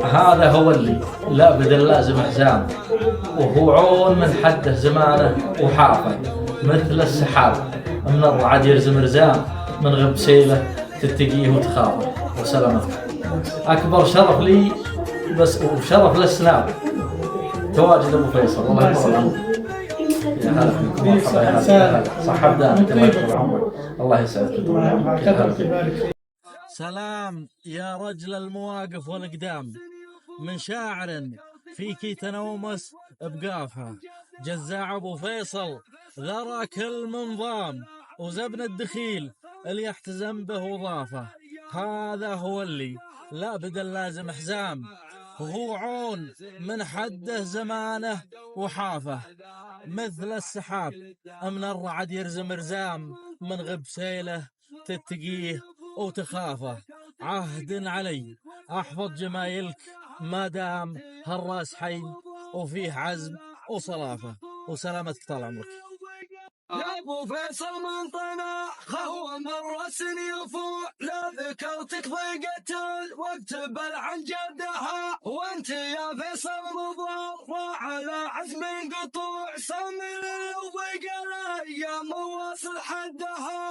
هذا هو اللي لا بدل لازم حزام، وهو عون من حده زمانه وحافه، مثل السحاب من الرعد يرزم رزام، من غب سيله تتقيه وتخافه. وسلامتك. اكبر شرف لي بس وشرف للسناب تواجد ابو فيصل. الله يطول عمرك. يا هلا فيكم، مرحبا يا هلا. صح ابدانك، الله يطول عمرك. الله يسعدك. يا هلا فيك. سلام يا رجل المواقف والأقدام، من شاعر فيك تنومس بقافها، جزاع أبو فيصل غرى كل منظام، وزبن الدخيل اللي يحتزم به وضافه. هذا هو اللي لا بدل لازم حزام، وهو عون من حده زمانه وحافه، مثل السحاب من الرعد يرزم رزام، من غب سيله تتقيه وتخافه. عهد علي احفظ جمايلك ما دام هالراس حي، وفيه عزم وصلافه. وسلامتك طال عمرك. يا ابو فيصل من طنا هو مرة يفوح، لا ذكرتك ضيقة الوقت بل عن جدها، وانت يا فيصل مضار على عزم قطوع، صمم الضيق الايام واصل حدها.